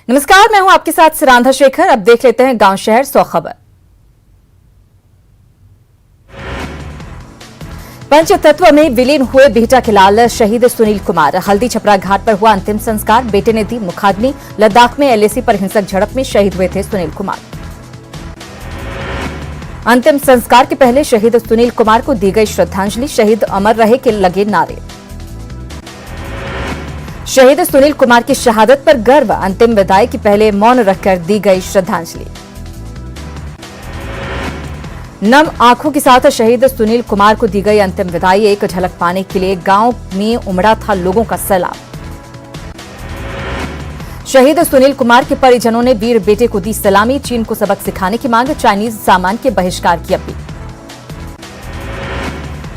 नमस्कार, मैं हूं आपके साथ सिरांधा शेखर। अब देख लेते हैं गांव शहर 100 खबर। पंचतत्व में विलीन हुए बिहटा के लाल शहीद सुनील कुमार। हल्दी छपरा घाट पर हुआ अंतिम संस्कार। बेटे ने दी मुखाग्नि। लद्दाख में एलएसी पर हिंसक झड़प में शहीद हुए थे सुनील कुमार। अंतिम संस्कार के पहले शहीद सुनील कुमार को दी गई श्रद्धांजलि। शहीद अमर रहे के लगे नारे। शहीद सुनील कुमार की शहादत पर गर्व। अंतिम विदाई के पहले मौन रखकर दी गई श्रद्धांजलि। नम आंखों के साथ शहीद सुनील कुमार को दी गई अंतिम विदाई। एक झलक पाने के लिए गांव में उमड़ा था लोगों का सैलाब। शहीद सुनील कुमार के परिजनों ने वीर बेटे को दी सलामी। चीन को सबक सिखाने की मांग। चाइनीज सामान के बहिष्कार की अपील।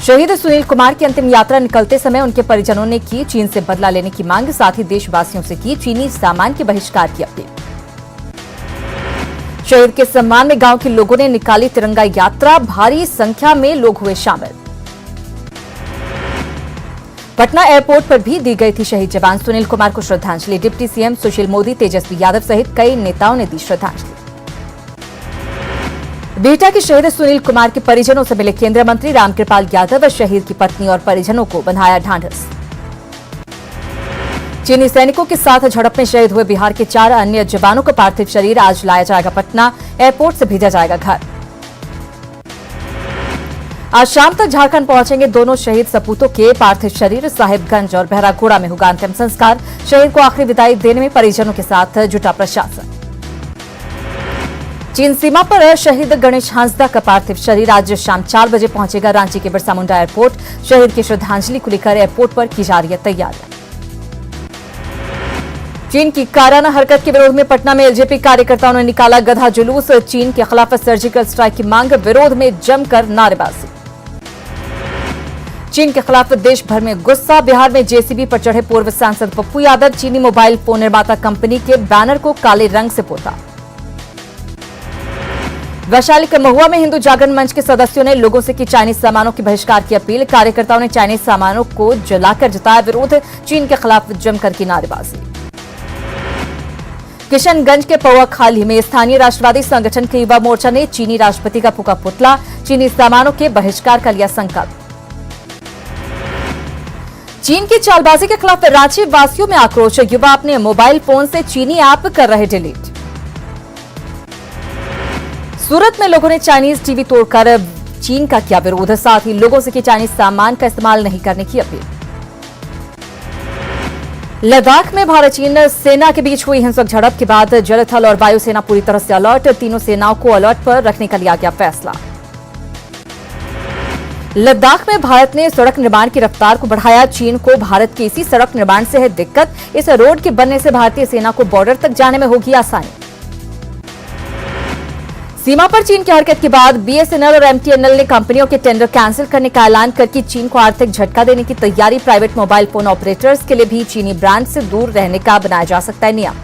शहीद सुनील कुमार की अंतिम यात्रा निकलते समय उनके परिजनों ने की चीन से बदला लेने की मांग। साथ ही देशवासियों से की चीनी सामान के बहिष्कार की अपील। शहीद के सम्मान में गांव के लोगों ने निकाली तिरंगा यात्रा। भारी संख्या में लोग हुए शामिल। पटना एयरपोर्ट पर भी दी गई थी शहीद जवान सुनील कुमार को श्रद्धांजलि। डिप्टी सीएम सुशील मोदी, तेजस्वी यादव सहित कई नेताओं ने दी श्रद्धांजलि। बिहटा के शहीद सुनील कुमार के परिजनों से मिले केंद्रीय मंत्री रामकृपाल यादव। शहीद की पत्नी और परिजनों को बंधाया ढांढस। चीनी सैनिकों के साथ झड़प में शहीद हुए बिहार के 4 अन्य जवानों का पार्थिव शरीर आज लाया जाएगा पटना। एयरपोर्ट से भेजा जाएगा घर। आज शाम तक झारखंड पहुंचेंगे दोनों शहीद सपूतों के पार्थिव शरीर। साहिबगंज और बहरागोड़ा में होगा अंतिम संस्कार। शहीद को आखिरी विदाई देने में परिजनों के साथ जुटा प्रशासन। चीन सीमा पर शहीद गणेश हांसदा का पार्थिव शरीर आज शाम 4 बजे पहुंचेगा रांची के बिरसा मुंडा एयरपोर्ट। शहीद की श्रद्धांजलि को लेकर एयरपोर्ट पर की जा रही है तैयारियां। चीन की काराना हरकत के विरोध में पटना में एलजेपी कार्यकर्ताओं ने निकाला गधा जुलूस। चीन के खिलाफ सर्जिकल स्ट्राइक की मांग। विरोध में जमकर नारेबाजी। चीन के खिलाफ देश भर में गुस्सा। बिहार में जेसीबी पर चढ़े पूर्व सांसद पप्पू यादव। चीनी मोबाइल फोन निर्माता कंपनी के बैनर को काले रंग से पोता। वैशाली के महुआ में हिंदू जागरण मंच के सदस्यों ने लोगों से की चाइनीज सामानों के बहिष्कार की अपील। कार्यकर्ताओं ने चाइनीज सामानों को जलाकर जताया विरोध। चीन के खिलाफ जमकर की नारेबाजी। किशनगंज के पौआखाली में स्थानीय राष्ट्रवादी संगठन के युवा मोर्चा ने चीनी राष्ट्रपति का फूका पुतला। चीनी सामानों के बहिष्कार का लिया संकल्प। चीन की चालबाजी के खिलाफ रांची वासियों में आक्रोश। युवा अपने मोबाइल फोन से चीनी ऐप कर रहे डिलीट। सूरत में लोगों ने चाइनीज टीवी तोड़कर चीन का किया विरोध। साथ ही लोगों से की चाइनीज सामान का इस्तेमाल नहीं करने की अपील। लद्दाख में भारत चीन सेना के बीच हुई हिंसक झड़प के बाद जल, थल और वायुसेना पूरी तरह से अलर्ट। तीनों सेनाओं को अलर्ट पर रखने का लिया गया फैसला। लद्दाख में भारत ने सड़क निर्माण की रफ्तार को बढ़ाया। चीन को भारत के इसी सड़क निर्माण से है दिक्कत। इस रोड के बनने से भारतीय सेना को बॉर्डर तक जाने में होगी आसानी। सीमा पर चीन की हरकत के बाद बीएसएनएल और एमटीएनएल ने कंपनियों के टेंडर कैंसिल करने का ऐलान करके चीन को आर्थिक झटका देने की तैयारी। प्राइवेट मोबाइल फोन ऑपरेटर्स के लिए भी चीनी ब्रांड से दूर रहने का बनाया जा सकता है नियम।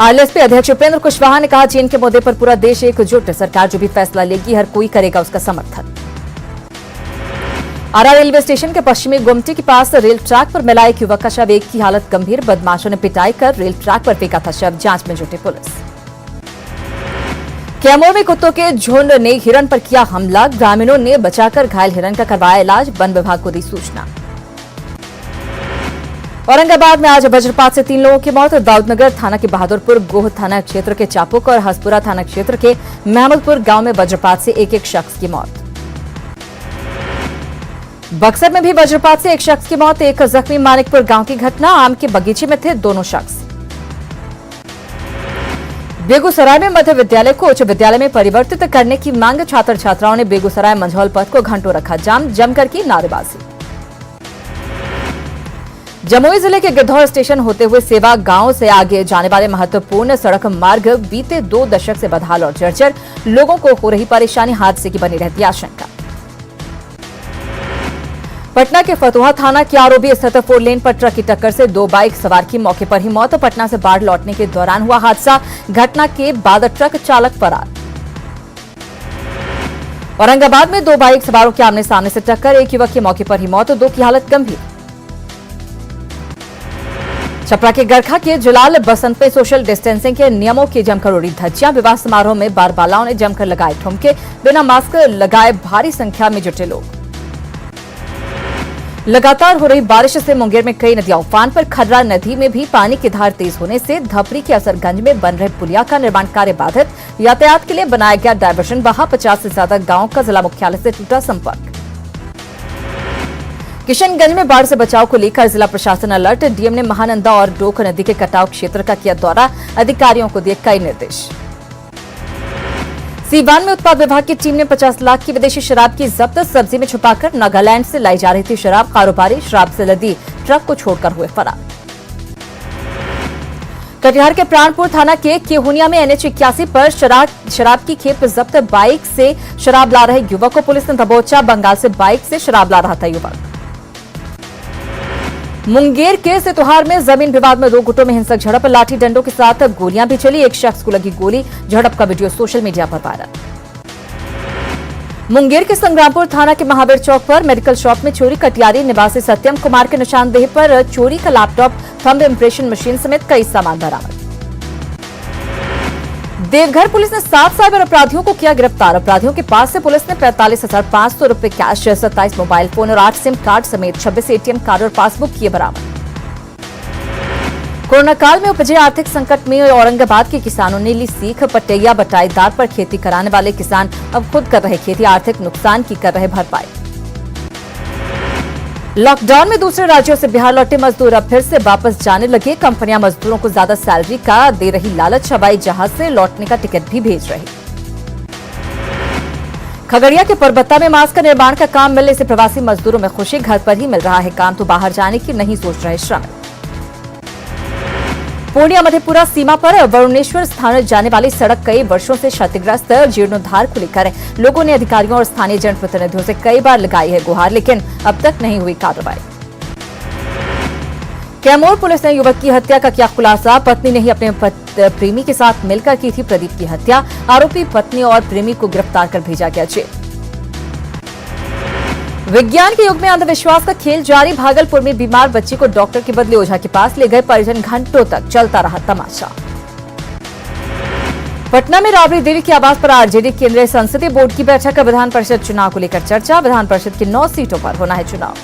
आरएलएसपी अध्यक्ष उपेंद्र कुशवाहा ने कहा, चीन के मुद्दे पर पूरा देश एकजुट। सरकार जो भी फैसला लेगी हर कोई करेगा उसका समर्थन। आरा रेलवे स्टेशन के पश्चिमी गुमटी के पास रेल ट्रैक पर मिला एक युवक का शव। एक की हालत गंभीर। बदमाशों ने पिटाई कर रेल ट्रैक पर फेंका था शव। जांच में जुटी पुलिस। कैमूर में कुत्तों के झुंड ने हिरण पर किया हमला। ग्रामीणों ने बचाकर घायल हिरण का करवाया इलाज। वन विभाग को दी सूचना। औरंगाबाद में आज वज्रपात से 3 लोगों की मौत। दाऊदनगर थाना के बहादुरपुर, गोह थाना क्षेत्र के चापुक और हसपुरा थाना क्षेत्र के महमूदपुर गांव में वज्रपात से एक शख्स की मौत। बक्सर में भी वज्रपात से एक शख्स की मौत। एक जख्मी। मानिकपुर गांव की घटना। आम के बगीचे में थे दोनों शख्स। बेगूसराय में मध्य विद्यालय को उच्च विद्यालय में परिवर्तित करने की मांग। छात्र छात्राओं ने बेगूसराय मंझौल पथ को घंटों रखा जाम। जमकर की नारेबाजी। जमुई जिले के गिद्धौर स्टेशन होते हुए सेवा गांव से आगे जाने वाले महत्वपूर्ण सड़क मार्ग बीते 2 दशक से बदहाल और जर्जर। लोगों को हो रही परेशानी। हादसे की बनी रहती आशंका। पटना के फतुहा थाना की आरओबी स्थित 4 लेन पर ट्रक की टक्कर से 2 बाइक सवार की मौके पर ही मौत। पटना से बाढ़ लौटने के दौरान हुआ हादसा। घटना के बाद ट्रक चालक फरार। औरंगाबाद में 2 बाइक सवारों के आमने सामने से टक्कर। एक युवक की मौके पर ही मौत। 2 की हालत गंभीर। छपरा के गरखा के जलाल बसंत में सोशल डिस्टेंसिंग के नियमों की जमकर उड़ी धज्जियां। विवाह समारोह में बारबालाओं ने जमकर लगाए ठुमके। बिना मास्क लगाए भारी संख्या में जुटे लोग। लगातार हो रही बारिश से मुंगेर में कई नदियां उफान पर। खर्रा नदी में भी पानी की धार तेज होने से धपरी के असरगंज में बन रहे पुलिया का निर्माण कार्य बाधित। यातायात के लिए बनाया गया डायवर्जन बहा। 50 से ज्यादा गांवों का जिला मुख्यालय से टूटा संपर्क। किशनगंज में बाढ़ से बचाव को लेकर जिला प्रशासन अलर्ट। डीएम ने महानंदा और डोक नदी के कटाव क्षेत्र का किया दौरा। अधिकारियों को दिए कई निर्देश। सीवान में उत्पाद विभाग की टीम ने 50 लाख की विदेशी शराब की जब्त। सब्जी में छुपाकर नागालैंड से लाई जा रही थी शराब। कारोबारी शराब से लदी ट्रक को छोड़कर हुए फरार। कटिहार के प्राणपुर थाना के केहुनिया में NH 81 पर शराब की खेप जब्त। बाइक से शराब ला रहे युवक को पुलिस ने दबोचा। बंगाल से बाइक से शराब ला रहा था युवक। मुंगेर के सितोहार में जमीन विवाद में 2 गुटों में हिंसक झड़प। लाठी डंडों के साथ गोलियां भी चली। एक शख्स को लगी गोली। झड़प का वीडियो सोशल मीडिया पर वायरल। मुंगेर के संग्रामपुर थाना के महावीर चौक पर मेडिकल शॉप में चोरी। कटियारी निवासी सत्यम कुमार के निशानदेही पर चोरी का लैपटॉप, थंब इंप्रेशन मशीन समेत कई सामान बरामद। देवघर पुलिस ने 7 साइबर अपराधियों को किया गिरफ्तार। अपराधियों के पास से पुलिस ने 45,500 रुपए कैश, 27 मोबाइल फोन और 8 सिम कार्ड समेत 26 ATM कार्ड और पासबुक किए बरामद। कोरोना काल में उपजे आर्थिक संकट में औरंगाबाद के किसानों ने ली सीख। पटैया बटाईदार पर खेती कराने वाले किसान अब खुद कर रहे खेती। आर्थिक नुकसान की कर रहे भरपाई। लॉकडाउन में दूसरे राज्यों से बिहार लौटे मजदूर अब फिर से वापस जाने लगे। कंपनियां मजदूरों को ज्यादा सैलरी का दे रही लालच। हवाई जहाज से लौटने का टिकट भी भेज रही। खगड़िया के परबत्ता में मास्क का निर्माण का काम मिलने से प्रवासी मजदूरों में खुशी। घर पर ही मिल रहा है काम तो बाहर जाने की नहीं सोच रहे श्रमिक। पूर्णिया मधेपुरा सीमा पर वरुणेश्वर स्थान जाने वाली सड़क कई वर्षों से क्षतिग्रस्त। जीर्णोद्धार को लेकर लोगों ने अधिकारियों और स्थानीय जनप्रतिनिधियों से कई बार लगाई है गुहार, लेकिन अब तक नहीं हुई कार्रवाई। कैमूर पुलिस ने युवक की हत्या का किया खुलासा। पत्नी ने ही अपने प्रेमी के साथ मिलकर की थी प्रदीप की हत्या। आरोपी पत्नी और प्रेमी को गिरफ्तार कर भेजा गया जेल। विज्ञान के युग में अंधविश्वास का खेल जारी। भागलपुर में बीमार बच्ची को डॉक्टर के बदले ओझा के पास ले गए परिजन। घंटों तक चलता रहा तमाशा। पटना में राबड़ी देवी के आवास पर आरजेडी केंद्रीय संसदीय बोर्ड की बैठक। विधान परिषद चुनाव को लेकर चर्चा। विधान परिषद की 9 सीटों पर होना है चुनाव।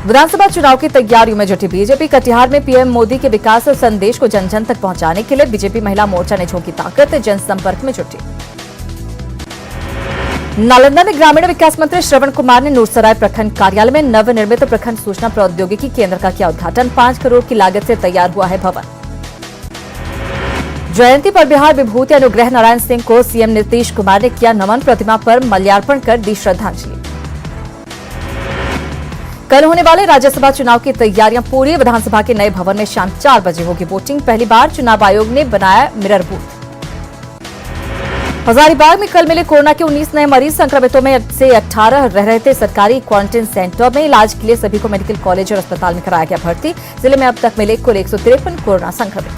विधानसभा चुनाव की तैयारियों में जुटी बीजेपी। कटिहार में पीएम मोदी के विकास संदेश को जन जन तक पहुंचाने के लिए बीजेपी महिला मोर्चा ने झोंकी ताकत। जनसंपर्क में जुटी। नालंदा में ग्रामीण विकास मंत्री श्रवण कुमार ने नूरसराय प्रखंड कार्यालय में नवनिर्मित प्रखंड सूचना प्रौद्योगिकी केंद्र का किया उद्घाटन। 5 करोड़ की लागत से तैयार हुआ है भवन। जयंती पर बिहार विभूति अनुग्रह नारायण सिंह को सीएम नीतीश कुमार ने किया नमन। प्रतिमा पर माल्यार्पण कर दी श्रद्धांजलि। कल होने वाले राज्यसभा चुनाव की तैयारियां पूरी। विधानसभा के नए भवन में शाम 4 बजे होगी वोटिंग। पहली बार चुनाव आयोग ने बनाया मिरर बूथ। हजारीबाग में कल मिले कोरोना के 19 नए मरीज। संक्रमितों में से 18 रह रहे थे सरकारी क्वारंटाइन सेंटर में। इलाज के लिए सभी को मेडिकल कॉलेज और अस्पताल में कराया गया भर्ती। जिले में अब तक मिले कुल 153 कोरोना संक्रमित।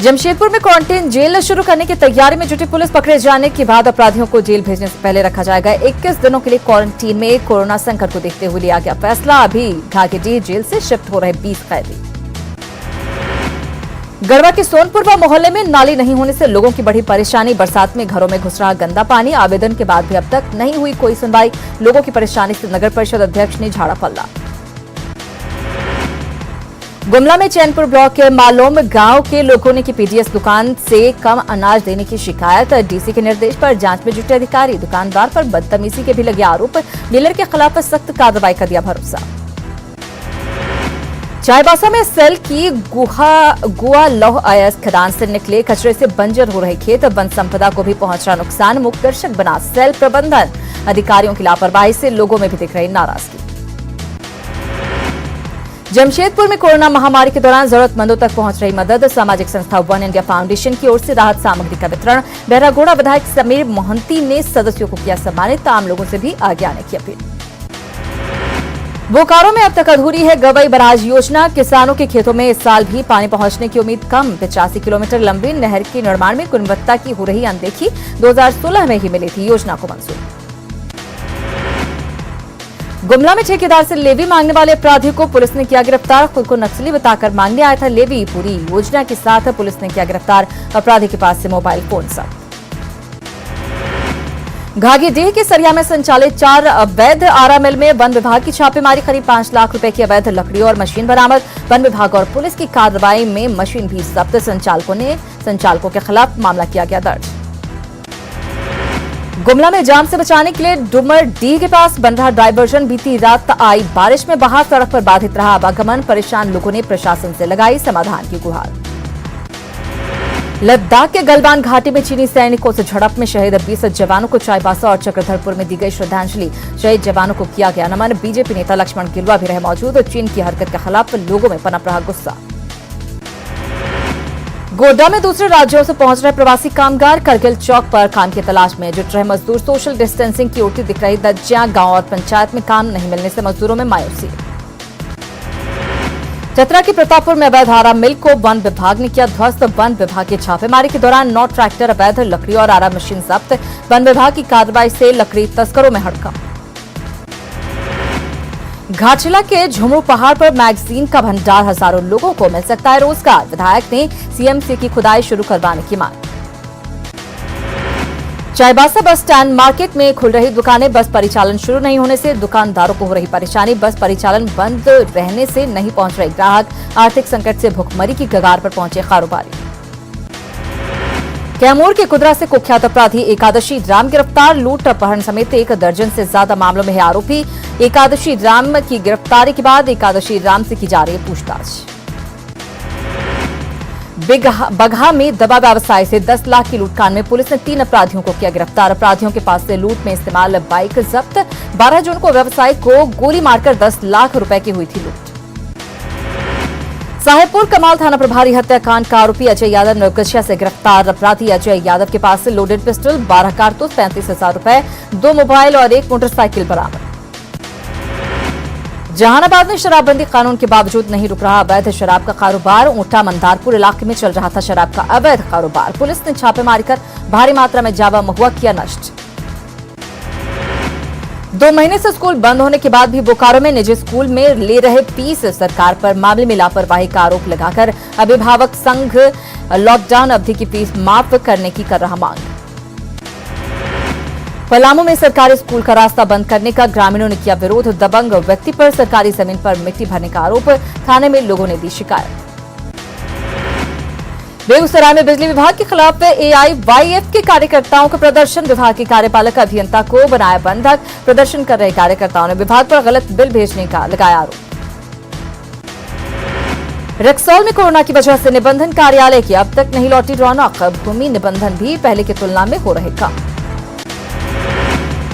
जमशेदपुर में क्वारंटाइन जेल शुरू करने की तैयारी में जुटी पुलिस। पकड़े जाने के बाद अपराधियों को जेल भेजने से पहले रखा जाएगा 21 दिनों के लिए क्वारंटीन में। कोरोना संकट को देखते हुए लिया गया फैसला। अभी घाघीडीह जेल से शिफ्ट हो रहे 20 कैदी। गढ़वा के सोनपुरवा मोहल्ले में नाली नहीं होने से लोगों की बढ़ी परेशानी। बरसात में घरों में घुस रहा गंदा पानी। आवेदन के बाद भी अब तक नहीं हुई कोई सुनवाई। लोगों की परेशानी से नगर परिषद अध्यक्ष ने झाड़ा पल्ला। गुमला में चैनपुर ब्लॉक के मालोम गांव के लोगों ने की पीडीएस दुकान से कम अनाज देने की शिकायत। डीसी के निर्देश पर जांच में जुटे अधिकारी। दुकानदार पर बदतमीजी के भी लगे आरोप। डीलर के खिलाफ सख्त कार्रवाई का दिया भरोसा। चाईबासा में सेल की गुआ लौह अयस्क खदान से निकले कचरे से बंजर हो रहे खेत। वन संपदा को भी पहुंच रहा नुकसान। मुख्य दर्शक बना सेल प्रबंधन। अधिकारियों की लापरवाही से लोगों में भी दिख रही नाराजगी। जमशेदपुर में कोरोना महामारी के दौरान जरूरतमंदों तक पहुंच रही मदद। सामाजिक संस्था वन इंडिया फाउंडेशन की ओर से राहत सामग्री का वितरण। बहरागोड़ा विधायक समीर मोहंती ने सदस्यों को किया सम्मानित। आम लोगों से भी आगे आने की अपील। बोकारो में अब तक अधूरी है गवई बराज योजना। किसानों के खेतों में इस साल भी पानी पहुंचने की उम्मीद कम। 85 किलोमीटर लंबी नहर के निर्माण में गुणवत्ता की हो रही अनदेखी। 2016 में ही मिली थी योजना को मंजूरी। गुमला में ठेकेदार से लेवी मांगने वाले अपराधी को पुलिस ने किया गिरफ्तार। खुद को नक्सली बताकर मांगने आया था लेवी। पूरी योजना के साथ पुलिस ने किया गिरफ्तार। अपराधी के पास से मोबाइल फोन जब्त। घाघीडीह के सरिया में संचालित 4 अवैध आरा मिल में वन विभाग की छापेमारी। करीब 5 लाख रुपए की अवैध लकड़ी और मशीन बरामद। वन विभाग और पुलिस की कार्रवाई में मशीन भी जब्त। संचालकों के खिलाफ मामला किया गया दर्ज। गुमला में जाम से बचाने के लिए डुमरडीह के पास बन रहा डायवर्जन बीती रात आई बारिश में बहा सड़क पर बाधित रहा आवागमन। परेशान लोगों ने प्रशासन से लगाई समाधान की गुहार। लद्दाख के गलवान घाटी में चीनी सैनिकों से झड़प में शहीद 20 जवानों को चाईबासा और चक्रधरपुर में दी गई श्रद्धांजलि। शहीद जवानों को किया गया नमन। बीजेपी नेता लक्ष्मण गिलुआ भी रहे मौजूद। चीन की हरकत के खिलाफ लोगों में पनप रहा गुस्सा। गोड्डा में दूसरे राज्यों से पहुंच रहे प्रवासी कामगार करगिल चौक पर काम की तलाश में जुट रहे मजदूर। सोशल डिस्टेंसिंग की ओटी दिख रही दज्जियां। गांव और पंचायत में काम नहीं मिलने से मजदूरों में मायूसी। चतरा की प्रतापपुर में अवैध आरा मिल को वन विभाग ने किया ध्वस्त। वन विभाग की छापेमारी के दौरान 9 ट्रैक्टर अवैध लकड़ी और आरा मशीन जब्त। वन विभाग की कार्रवाई से लकड़ी तस्करों में हड़कंप। घाटशिला के झुमरू पहाड़ पर मैगजीन का भंडार। हजारों लोगों को मिल सकता है रोजगार। विधायक ने सीएमसी की खुदाई शुरू करवाने की मांग। चाईबासा बस स्टैंड मार्केट में खुल रही दुकानें। बस परिचालन शुरू नहीं होने से दुकानदारों को हो रही परेशानी। बस परिचालन बंद रहने से नहीं पहुंच रहे ग्राहक। आर्थिक संकट से भुखमरी की कगार पर पहुंचे कारोबारी। कैमूर के कुदरा से कुख्यात अपराधी एकादशी राम गिरफ्तार। लूट अपहरण समेत 1 दर्जन से ज्यादा मामलों में है आरोपी। एकादशी राम की गिरफ्तारी के बाद एकादशी राम से की जा रही है पूछताछ। बगहा में दवा व्यवसाय से 10 लाख की लूटकांड में पुलिस ने 3 अपराधियों को किया गिरफ्तार। अपराधियों के पास से लूट में इस्तेमाल बाइक जब्त। 12 जून को व्यवसायी को गोली मारकर 10 लाख रुपए की हुई थी लूट। साहेबपुर कमाल थाना प्रभारी हत्याकांड का आरोपी अजय यादव नवगछिया से गिरफ्तार। अपराधी अजय यादव के पास से लोडेड पिस्टल, 12 कारतूस, 35,000 रुपए, 2 मोबाइल और 1 मोटरसाइकिल बरामद। जहानाबाद में शराबबंदी कानून के बावजूद नहीं रुक रहा अवैध शराब का कारोबार। ऊंटा मंदारपुर इलाके में चल रहा था शराब का अवैध कारोबार। पुलिस ने छापेमारी कर भारी मात्रा में जावा महुआ किया नष्ट। 2 महीने से स्कूल बंद होने के बाद भी बोकारो में निजी स्कूल में ले रहे फीस सरकार पर मामले में लापरवाही का आरोप लगाकर अभिभावक संघ लॉकडाउन अवधि की फीस माफ करने की कर रहा मांग। पलामू में सरकारी स्कूल का रास्ता बंद करने का ग्रामीणों ने किया विरोध। दबंग व्यक्ति पर सरकारी जमीन पर मिट्टी भरने का आरोप। थाने में लोगों ने दी शिकायत। बेगूसराय में बिजली विभाग के खिलाफ एआईवाईएफ के कार्यकर्ताओं का प्रदर्शन। विभाग के कार्यपालक अभियंता को बनाया बंधक। प्रदर्शन कर रहे कार्यकर्ताओं ने विभाग पर गलत बिल भेजने का लगाया आरोप। रक्सौल में कोरोना की वजह से निबंधन कार्यालय की अब तक नहीं लौटी रौनक। भूमि निबंधन भी पहले की तुलना में हो रहे कम।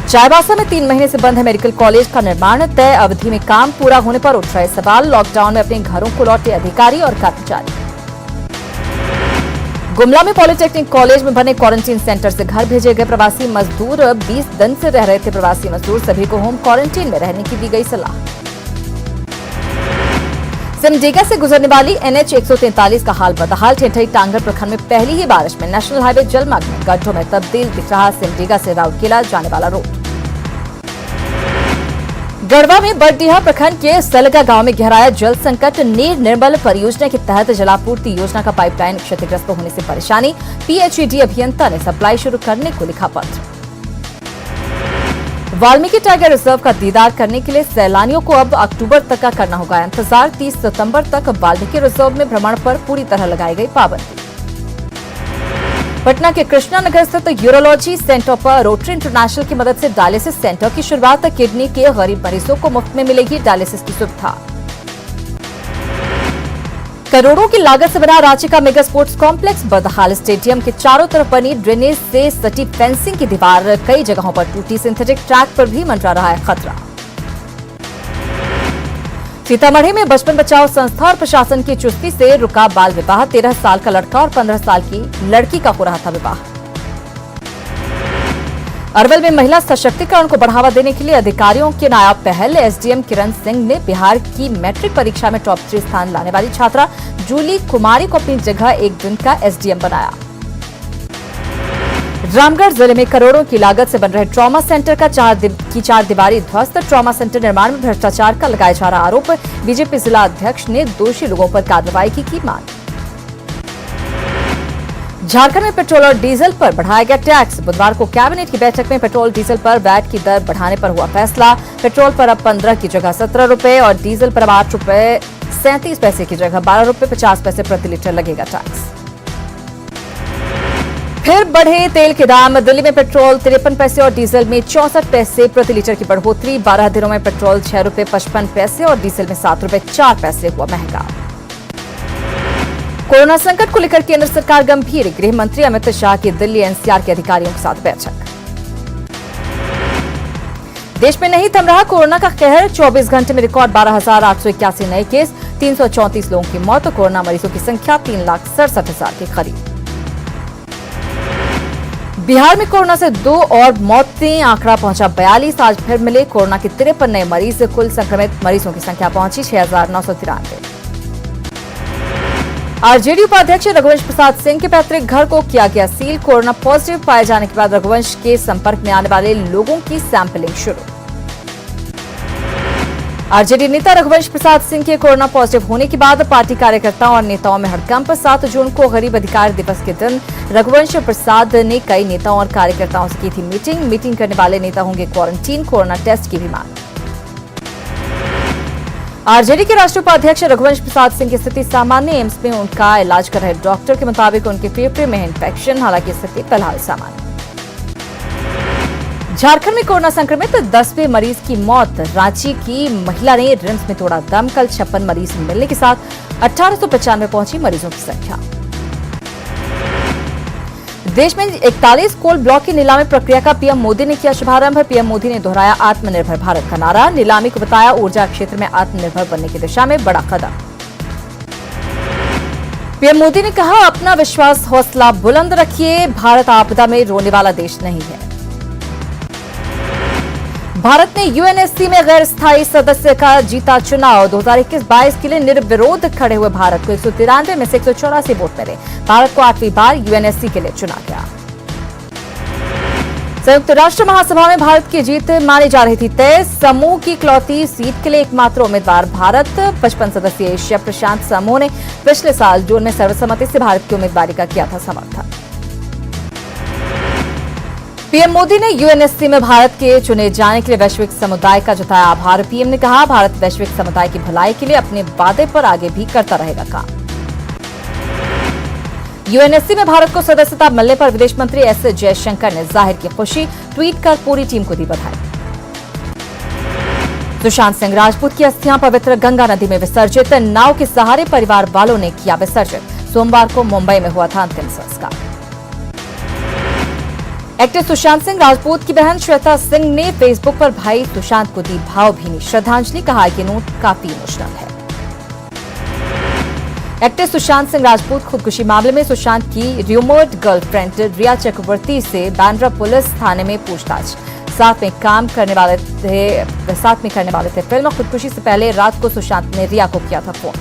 चाईबासा में 3 महीने से बंद है मेडिकल कॉलेज का निर्माण। तय अवधि में काम पूरा होने पर उठ रहे सवाल। लॉकडाउन में अपने घरों को लौटे अधिकारी और कर्मचारी। गुमला में पॉलिटेक्निक कॉलेज में बने क्वारंटीन सेंटर से घर भेजे गए प्रवासी मजदूर। 20 दिन से रह रहे थे प्रवासी मजदूर। सभी को होम क्वारंटीन में रहने की दी गई सलाह। सिमडेगा से गुजरने वाली NH 143 का हाल बदहाल। ठेठई टांगर प्रखंड में पहली ही बारिश में नेशनल हाईवे जलमग्न। गड्ढों में तब्दील दिख रहा सिमडेगा से राउरकेला जाने वाला रोड। गढ़वा में बरडीहा प्रखंड के सलगा गांव में गहराया जल संकट। नीर निर्मल परियोजना के तहत जलापूर्ति योजना का पाइपलाइन क्षतिग्रस्त होने से परेशानी। PHED अभियंता ने सप्लाई शुरू करने को लिखा पत्र। वाल्मीकि टाइगर रिजर्व का दीदार करने के लिए सैलानियों को अब अक्टूबर तक का करना होगा इंतजार। 30 सितंबर तक वाल्मीकि रिजर्व में भ्रमण पर पूरी तरह लगाई गई पाबंदी। पटना के कृष्णा नगर स्थित यूरोलॉजी सेंटर पर रोटरी इंटरनेशनल की मदद से डायलिसिस सेंटर की शुरुआत। किडनी के गरीब मरीजों को मुफ्त में मिलेगी डायलिसिस की सुविधा। करोड़ों की लागत से बना रांची का मेगा स्पोर्ट्स कॉम्प्लेक्स बदहाल। स्टेडियम के चारों तरफ बनी ड्रेनेज से सटी फेंसिंग की दीवार कई जगहों पर टूटी। सिंथेटिक ट्रैक पर भी मंडरा रहा है खतरा। सीतामढ़ी में बचपन बचाओ संस्था और प्रशासन की चुस्ती से रुका बाल विवाह। 13 साल का लड़का और 15 साल की लड़की का हो रहा था विवाह। अरवल में महिला सशक्तिकरण को बढ़ावा देने के लिए अधिकारियों की नायाब पहल। SDM किरण सिंह ने बिहार की मैट्रिक परीक्षा में टॉप 3 स्थान लाने वाली छात्रा जूली कुमारी को अपनी जगह एक दिन का SDM बनाया। रामगढ़ जिले में करोड़ों की लागत से बन रहे ट्रॉमा सेंटर का चार दीवारी ध्वस्त। ट्रॉमा सेंटर निर्माण में भ्रष्टाचार का लगाया जा रहा आरोप। बीजेपी जिला अध्यक्ष ने दोषी लोगों पर कार्रवाई की मांग। झारखंड में पेट्रोल और डीजल पर बढ़ाया गया टैक्स। बुधवार को कैबिनेट की बैठक में पेट्रोल डीजल पर वैट की दर बढ़ाने पर हुआ फैसला। पेट्रोल पर अब 15 की जगह 17 रुपए और डीजल पर अब 8 रुपए 37 पैसे की जगह 12 रुपए 50 पैसे प्रति लीटर लगेगा टैक्स। फिर बढ़े तेल के दाम। दिल्ली में पेट्रोल 53 पैसे और डीजल में 64 पैसे प्रति लीटर की बढ़ोतरी। 12 दिनों में पेट्रोल 6 रुपए 55 पैसे और डीजल में 7 रुपए 4 पैसे हुआ महंगा। कोरोना संकट को लेकर केंद्र सरकार गंभीर। गृह मंत्री अमित शाह की दिल्ली एनसीआर के अधिकारियों के साथ बैठक। देश में नहीं थम रहा कोरोना का कहर। 24 घंटे में रिकॉर्ड 12,881 नए केस, 334 लोगों की मौत। कोरोना मरीजों की संख्या 3,67,000 के करीब। बिहार में कोरोना से 2 और मौतें, आंकड़ा पहुंचा 42। आज फिर मिले कोरोना के 53 नए मरीज। कुल संक्रमित मरीजों की संख्या पहुंची 6,993। आरजेडी उपाध्यक्ष रघुवंश प्रसाद सिंह के पैतृक घर को किया गया सील। कोरोना पॉजिटिव पाए जाने के बाद रघुवंश के संपर्क में आने वाले लोगों की सैंपलिंग शुरू। आरजेडी नेता रघुवंश प्रसाद सिंह के कोरोना पॉजिटिव होने के बाद पार्टी कार्यकर्ताओं और नेताओं में हड़कंप। 7 जून को गरीब अधिकार दिवस के दिन रघुवंश प्रसाद ने कई नेताओं और कार्यकर्ताओं से की थी मीटिंग करने वाले नेता होंगे क्वारंटीन। कोरोना टेस्ट की भी मांग। आरजेडी के राष्ट्रीय उपाध्यक्ष रघुवंश प्रसाद सिंह की स्थिति सामान्य। एम्स में उनका इलाज कर रहे डॉक्टर के मुताबिक उनके फेफड़े में इन्फेक्शन, हालांकि स्थिति फिलहाल सामान्य। झारखंड में कोरोना संक्रमित 10वें मरीज की मौत। रांची की महिला ने रिम्स में तोड़ा दम। कल 56 मरीज मिलने के साथ 1895 पहुंची मरीजों की संख्या। देश में 41 कोल ब्लॉक की नीलामी प्रक्रिया का पीएम मोदी ने किया शुभारंभ। पीएम मोदी ने दोहराया आत्मनिर्भर भारत का नारा। नीलामी को बताया ऊर्जा क्षेत्र में आत्मनिर्भर बनने की दिशा में बड़ा कदम। पीएम मोदी ने कहा, अपना विश्वास हौसला बुलंद रखिए, भारत आपदा में रोने वाला देश नहीं है। भारत ने यूएनएससी में गैर स्थायी सदस्य का जीता चुनाव। 2021-22 के लिए निर्विरोध खड़े हुए भारत को 193 में से 184 वोट मिले। भारत को 8वीं बार यूएनएससी के लिए चुना गया। संयुक्त राष्ट्र महासभा में भारत की जीत मानी जा रही थी तय। समूह की इकलौती सीट के लिए एकमात्र उम्मीदवार भारत। 55 सदस्यीय एशिया प्रशांत समूह ने पिछले साल जून में सर्वसम्मति से भारत की उम्मीदवारी का किया था समर्थन। पीएम मोदी ने यूएनएससी में भारत के चुने जाने के लिए वैश्विक समुदाय का जताया आभार। पीएम ने कहा, भारत वैश्विक समुदाय की भलाई के लिए अपने वादे पर आगे भी करता रहेगा काम। यूएनएससी में भारत को सदस्यता मिलने पर विदेश मंत्री एस जयशंकर ने जाहिर की खुशी। ट्वीट कर पूरी टीम को दी बधाई। सुशांत सिंह राजपूत की अस्थियां पवित्र गंगा नदी में विसर्जित। नाव के सहारे परिवार वालों ने किया विसर्जित। सोमवार को मुंबई में हुआ था अंतिम संस्कार। एक्टर सुशांत सिंह राजपूत की बहन श्वेता सिंह ने फेसबुक पर भाई सुशांत को दी भावभीनी श्रद्धांजलि। कहा कि नोट काफी इमोशनल है। एक्टर सुशांत सिंह राजपूत खुदकुशी मामले में सुशांत की रूमर्ड गर्लफ्रेंड रिया चक्रवर्ती से बांद्रा पुलिस थाने में पूछताछ। साथ में करने वाले थे फिल्म। खुदकुशी से पहले रात को सुशांत ने रिया को किया था फोन।